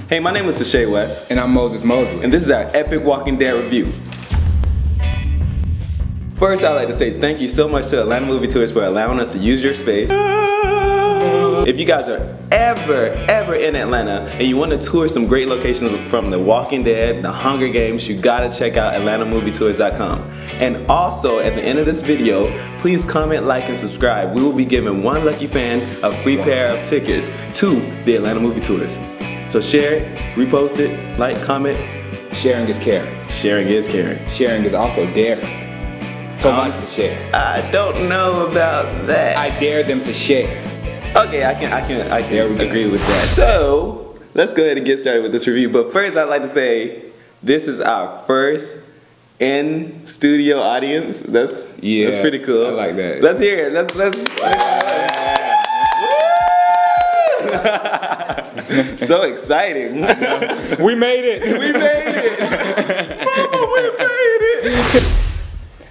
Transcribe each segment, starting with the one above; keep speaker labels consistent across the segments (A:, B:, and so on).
A: Hey, my name is Tashay West.
B: And I'm Moses Mosley.
A: And this is our epic Walking Dead review. First, I'd like to say thank you so much to Atlanta Movie Tours for allowing us to use your space. If you guys are ever in Atlanta and you want to tour some great locations from The Walking Dead, The Hunger Games, you gotta check out AtlantaMovieTours.com. And also, at the end of this video, please comment, like, and subscribe. We will be giving one lucky fan a free pair of tickets to the Atlanta Movie Tours. So share it, repost it, like, comment.
B: Sharing is caring.
A: Sharing is caring.
B: Sharing is also daring. So like to share.
A: I don't know about that.
B: I dare them to share.
A: Okay, I can agree with that. So let's go ahead and get started with this review. But first, I'd like to say this is our first in studio audience. That's pretty cool.
B: I like that.
A: Let's hear it. Let's. So exciting.
B: We made it.
A: We made it. Mama, we made it.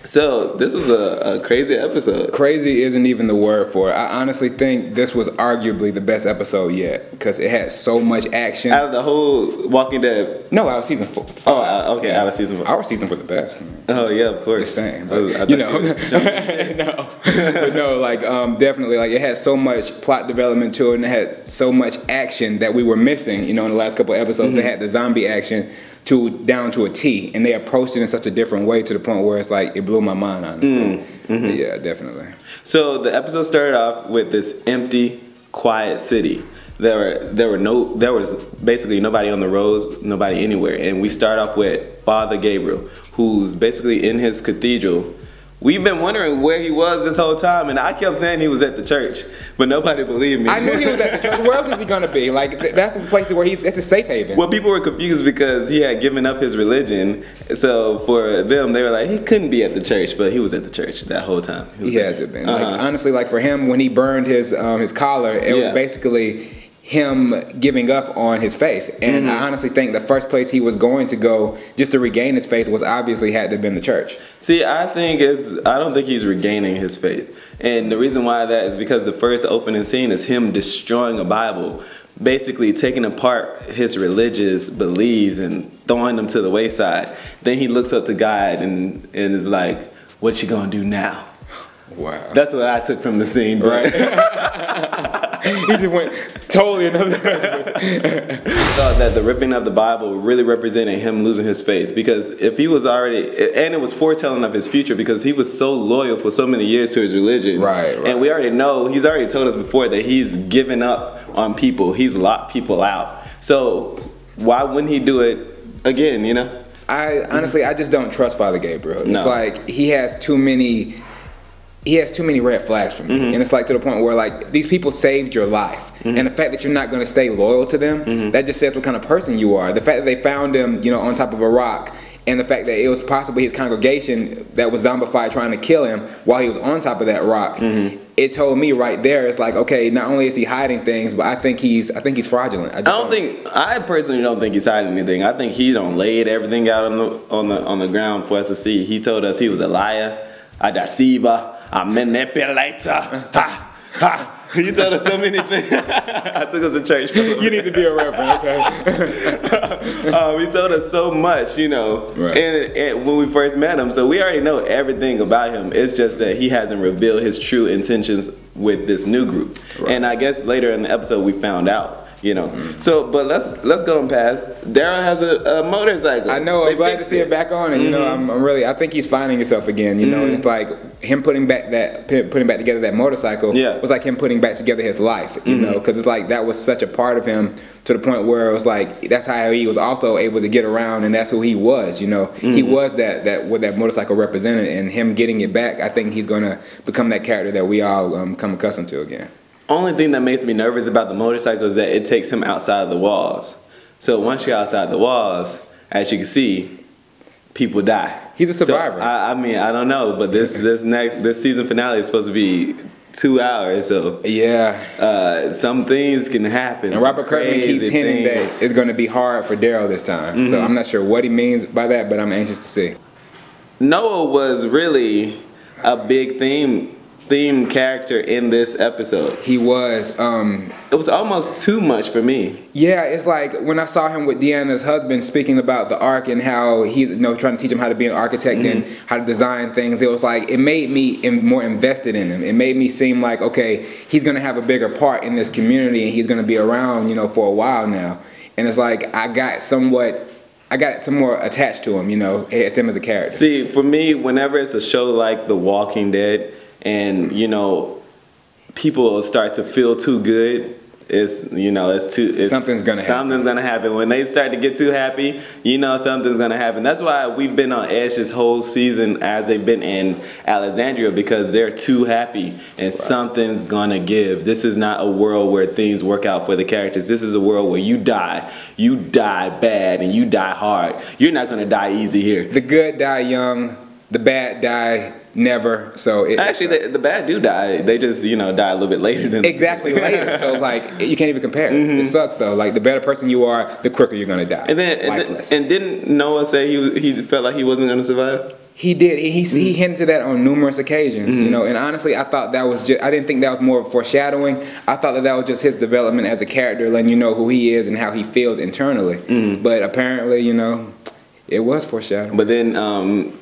A: So this was a crazy episode.
B: Crazy isn't even the word for it. I honestly think this was arguably the best episode yet because it had so much action.
A: Out of the whole Walking Dead?
B: No, out of season 4.
A: Oh, okay, out of season 4.
B: Our season was the best.
A: Oh yeah, of course.
B: Just saying, but, you know, no, but no, like definitely, like it had so much plot development to it, and it had so much action that we were missing. You know, in the last couple of episodes, they had the zombie action down to a T, and they approached it in such a different way to the point where it's like it blew my mind, honestly. Yeah, definitely.
A: So the episode started off with this empty, quiet city. There was basically nobody on the roads, nobody anywhere, and we start off with Father Gabriel, who's basically in his cathedral. We've been wondering where he was this whole time, and I kept saying he was at the church, but nobody believed me.
B: I knew he was at the church. Where else is he gonna be? Like that's the place where that's a safe haven.
A: Well, people were confused because he had given up his religion, so for them, they were like, he couldn't be at the church, but he was at the church that whole time.
B: He had to have been. Like, honestly, like for him, when he burned his collar, it was basically him giving up on his faith. And I honestly think the first place he was going to go just to regain his faith was obviously had to have been the church.
A: See, I don't think he's regaining his faith. And the reason why that is because the first opening scene is him destroying a Bible, basically taking apart his religious beliefs and throwing them to the wayside. Then he looks up to God and is like, what you gonna do now?
B: Wow.
A: That's what I took from the scene, right?
B: He just went totally another direction.
A: I thought that the ripping of the Bible really represented him losing his faith, because if he was already, and it was foretelling of his future because he was so loyal for so many years to his religion. Right. And we already know, he's already told us before that he's given up on people. He's locked people out. So why wouldn't he do it again, you know?
B: I honestly just don't trust Father Gabriel. It's like he has too many red flags for me. And it's like to the point where like these people saved your life. And the fact that you're not going to stay loyal to them, that just says what kind of person you are. The fact that they found him, you know, on top of a rock, and the fact that it was possibly his congregation that was zombified trying to kill him while he was on top of that rock, it told me right there, it's like, okay, not only is he hiding things, but I think he's fraudulent.
A: I personally don't think he's hiding anything. I think he laid everything out on the ground for us to see. He told us he was a liar, a deceiver, a manipulator. Ha, ha. You told us so many things. I took us to church.
B: You need to be a reverend, okay?
A: He told us so much, you know, and when we first met him. So we already know everything about him. It's just that he hasn't revealed his true intentions with this new group. And I guess later in the episode we found out. You know, so but let's go and pass. Daryl has a motorcycle.
B: I know. I'm glad to see it back on, and you know, I think he's finding himself again. You know, and it's like him putting back together that motorcycle. Was like him putting back together his life. You know, because it's like that was such a part of him to the point where it was like that's how he was also able to get around, and that's who he was. You know, he was what that motorcycle represented, and him getting it back, I think he's gonna become that character that we all come accustomed to again.
A: Only thing that makes me nervous about the motorcycle is that it takes him outside of the walls. So once you're outside the walls, as you can see, people die.
B: He's a survivor.
A: So, I mean, I don't know, but this season finale is supposed to be 2 hours, so some things can happen.
B: And Robert Kirkman keeps hinting that it's going to be hard for Daryl this time. So I'm not sure what he means by that, but I'm anxious to see.
A: Noah was really a big theme themed character in this episode.
B: He was.
A: It was almost too much for me.
B: Yeah, it's like when I saw him with Deanna's husband speaking about the arc and how he, trying to teach him how to be an architect and how to design things. It was like, it made me more invested in him. It made me seem like, okay, he's gonna have a bigger part in this community and he's gonna be around, for a while now. And it's like I got some more attached to him, it's him as a character.
A: See, for me, whenever it's a show like The Walking Dead and, people start to feel too good,
B: something's gonna
A: happen. When they start to get too happy, something's gonna happen. That's why we've been on edge this whole season as they've been in Alexandria, because they're too happy and something's gonna give. This is not a world where things work out for the characters. This is a world where you die bad and you die hard. You're not gonna die easy here.
B: The good die young, the bad die never. So
A: actually, the bad do die. They just die a little bit later than
B: later. So like you can't even compare. It sucks though. Like the better person you are, the quicker you're gonna die.
A: And didn't Noah say he felt like he wasn't gonna survive?
B: He did. He hinted to that on numerous occasions. And honestly, I thought that was I didn't think that was more foreshadowing. I thought that was just his development as a character, letting you know who he is and how he feels internally. But apparently, it was foreshadowing.
A: But then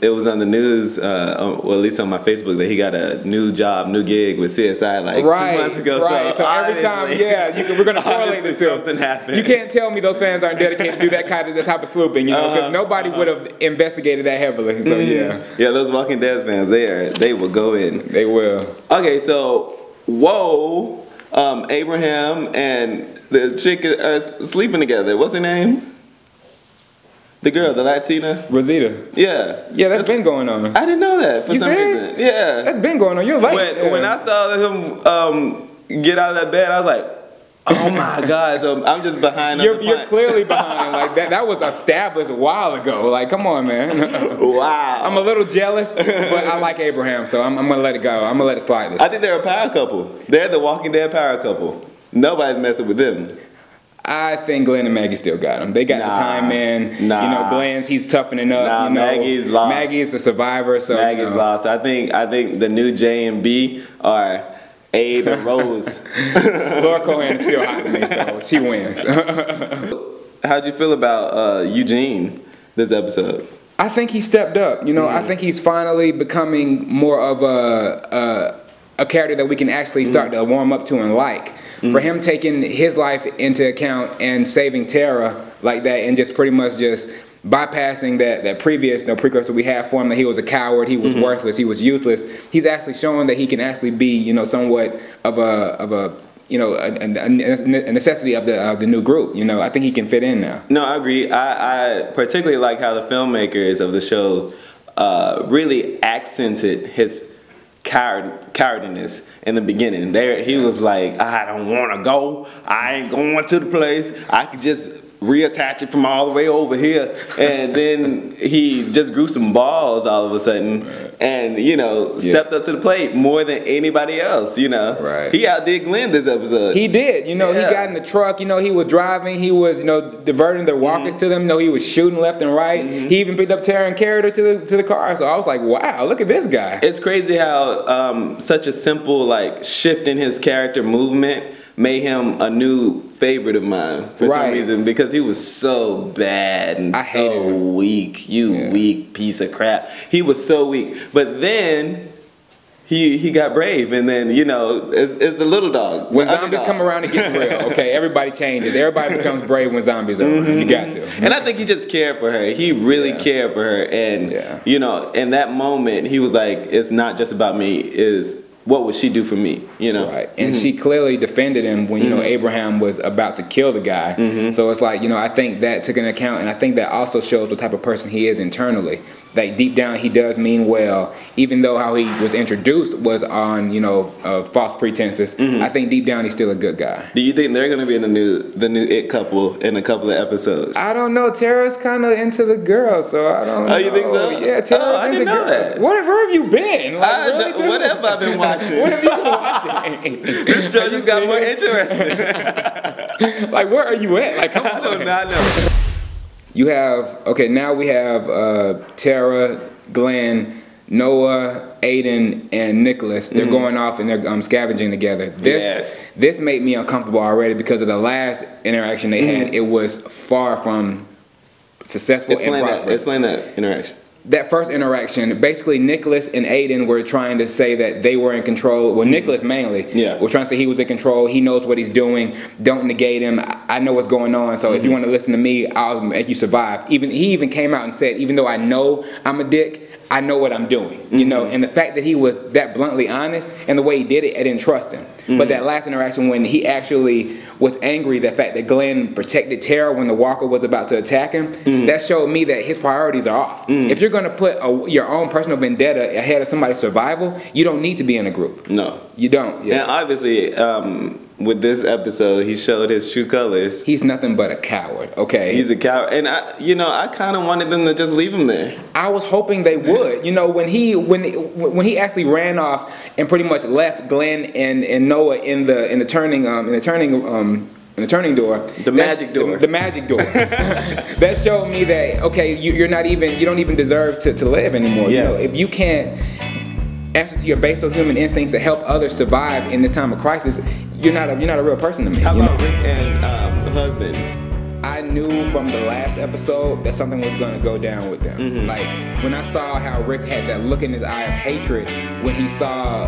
A: it was on the news, well, at least on my Facebook, that he got a new gig with CSI like 2 months ago.
B: Right. So every time, we're going to correlate this to
A: something happened.
B: You can't tell me those fans aren't dedicated to do that type of sleuthing, because nobody would have investigated that heavily. So yeah,
A: those Walking Dead fans, they will go in.
B: They will.
A: Okay, so Abraham and the chick are sleeping together. What's her name? The girl, the Latina?
B: Rosita.
A: Yeah.
B: Yeah, that's been going on.
A: I didn't know that for some reason. Yeah.
B: That's been going on. You're late.
A: When I saw him get out of that bed, I was like, oh my God. So I'm just behind on the punch.
B: You're clearly behind. Like that was established a while ago. Like, come on, man.
A: Wow.
B: I'm a little jealous, but I like Abraham, so I'm going to let it go. I'm going to let it slide this.
A: I think they're a power couple. They're the Walking Dead power couple. Nobody's messing with them.
B: I think Glenn and Maggie still got him. They got the time in. Glenn's, he's toughening up.
A: Maggie's lost.
B: Maggie's the survivor. So
A: Maggie's lost. I think the new J and B are Abe and Rose.
B: Laura Cohen is still hot to me, so she wins.
A: How'd you feel about Eugene this episode?
B: I think he stepped up. I think he's finally becoming more of a character that we can actually start to warm up to and like. For him taking his life into account and saving Tara like that, and just pretty much just bypassing that previous precursor we had for him, that he was a coward, he was worthless, he was useless. He's actually showing that he can actually be somewhat of a necessity of the new group. I think he can fit in now.
A: No, I agree. I particularly like how the filmmakers of the show really accented his cowardliness in the beginning. He was like, I don't want to go. I ain't going to the place. I could just reattach it from all the way over here. And then he just grew some balls all of a sudden, and stepped up to the plate more than anybody else.
B: Right.
A: He outdid Glenn this episode.
B: He did. He got in the truck. He was driving. He was diverting their walkers to them. He was shooting left and right. He even picked up Tara and carried her to the car. So I was like, wow, look at this guy.
A: It's crazy how such a simple shift in his character movement made him a new favorite of mine for some reason, because he was so bad and so weak. Weak piece of crap. He was so weak. But then he got brave, and then it's a little dog.
B: When zombies come around, it gets real. Okay, everybody changes. Everybody becomes brave when zombies are around. You got to.
A: And I think he just cared for her. He really cared for her, and in that moment, he was like, "It's not just about me. What would she do for me?"
B: Right. And she clearly defended him when Abraham was about to kill the guy. So it's like I think that took into account, and I think that also shows what type of person he is internally. That deep down he does mean well, even though how he was introduced was on false pretenses. I think deep down he's still a good guy.
A: Do you think they're going to be in the new It couple in a couple of episodes?
B: I don't know. Tara's kind of into the girl, so I don't know.
A: Oh, you think so?
B: Yeah, Tara's
A: I didn't know that.
B: Where have you been?
A: What have I been watching?
B: What have you been watching?
A: This show just got more interesting.
B: Like, where are you at? Come on.
A: I do not know.
B: You have, now we have Tara, Glenn, Noah, Aiden, and Nicholas, they're going off and they're scavenging together. This made me uncomfortable already because of the last interaction they had. It was far from successful and prosperous.
A: Explain that interaction.
B: That first interaction, basically Nicholas and Aiden were trying to say that they were in control. Well, Nicholas mainly was trying to say he was in control. He knows what he's doing. Don't negate him. I know what's going on. So if you want to listen to me, I'll make you survive. He even came out and said, even though I know I'm a dick, I know what I'm doing. You know, and the fact that he was that bluntly honest and the way he did it, I didn't trust him. But that last interaction when he actually was angry, the fact that Glenn protected Tara when the walker was about to attack him, that showed me that his priorities are off. If you're going to put your own personal vendetta ahead of somebody's survival, you don't need to be in a group. No. You don't.
A: And obviously, with this episode, he showed his true colors.
B: He's nothing but a coward, okay?
A: He's a coward. And I kind of wanted them to just leave him there.
B: I was hoping they would. You know, when he actually ran off and pretty much left Glenn and Noah in the turning door.
A: The magic door.
B: The magic door. That showed me that, okay, you don't even deserve to live anymore. Yes. You know, if you can't answer to your basal human instincts to help others survive in this time of crisis, you're not a real person to me.
A: How about Rick and the husband?
B: I knew from the last episode that something was going to go down with them. Like, when I saw how Rick had that look in his eye of hatred when he saw